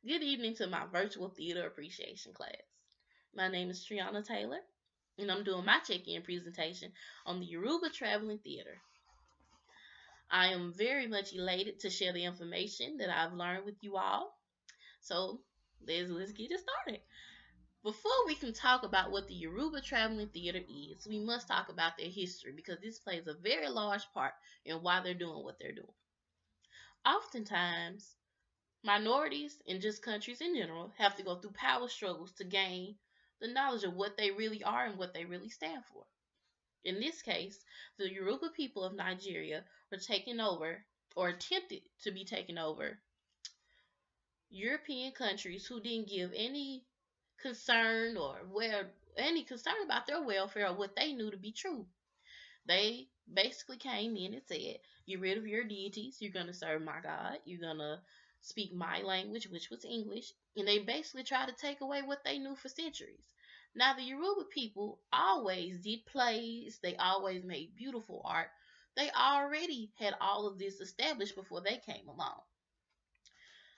Good evening to my virtual theater appreciation class. My name is Triana Taylor, and I'm doing my check-in presentation on the Yoruba Traveling Theater. I am very much elated to share the information that I've learned with you all. So let's get it started. Before we can talk about what the Yoruba Traveling Theater is, we must talk about their history because this plays a very large part in why they're doing what they're doing. Oftentimes, minorities and just countries in general have to go through power struggles to gain the knowledge of what they really are and what they really stand for. In this case, the Yoruba people of Nigeria were taken over or attempted to be taken over European countries who didn't give any concern or any concern about their welfare or what they knew to be true. They basically came in and said, "Get rid of your deities. You're going to serve my God. You're going to speak my language," which was English. And they basically tried to take away what they knew for centuries. Now, the Yoruba people always did plays, they always made beautiful art. They already had all of this established before they came along.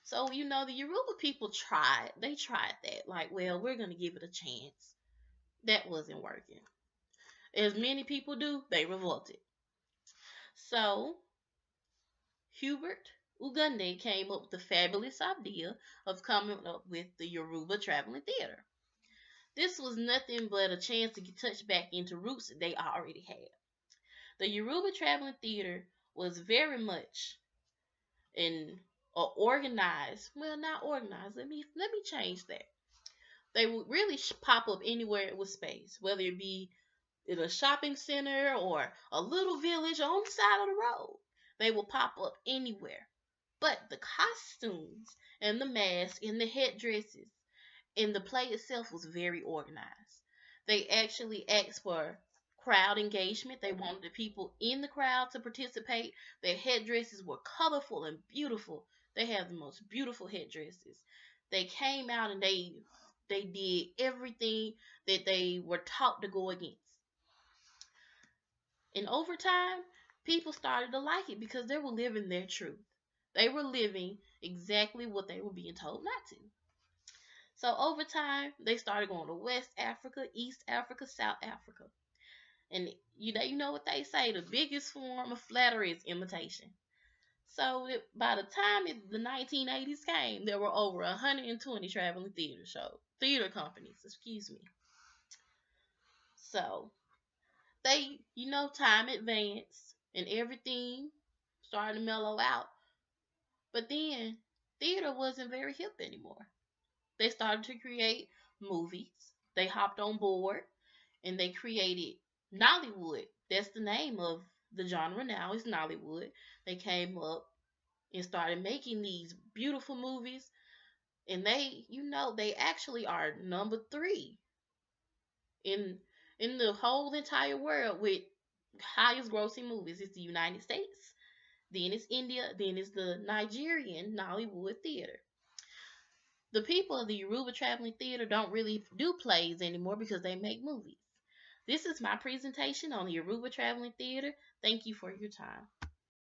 So, the Yoruba people tried. They tried that. Like, well, we're going to give it a chance. That wasn't working. As many people do, they revolted. So, Hubert Ugunde came up with the fabulous idea of coming up with the Yoruba Traveling Theater. This was nothing but a chance to get touched back into roots that they already had. The Yoruba Traveling Theater was very much an organized, well, not organized. Let me change that. They would really pop up anywhere it was space, whether it be in a shopping center or a little village on the side of the road. They will pop up anywhere. But the costumes and the masks and the headdresses and the play itself was very organized. They actually asked for crowd engagement. They wanted the people in the crowd to participate. Their headdresses were colorful and beautiful. They have the most beautiful headdresses. They came out and they did everything that they were taught to go against. And over time, people started to like it because they were living their truth. They were living exactly what they were being told not to. So over time, they started going to West Africa, East Africa, South Africa. And you know what they say, the biggest form of flattery is imitation. So by the time the 1980s came, there were over 120 traveling theater companies, excuse me. So time advanced and everything started to mellow out. But then theater wasn't very hip anymore. They started to create movies. They hopped on board and they created Nollywood. That's the name of the genre now, is Nollywood. They came up and started making these beautiful movies. And they actually are number 3 in the whole entire world with highest grossing movies. It's the United States, then it's India, then it's the Nigerian Nollywood theater. The people of the Yoruba Traveling Theater don't really do plays anymore because they make movies. This is my presentation on the Yoruba Traveling Theater. Thank you for your time.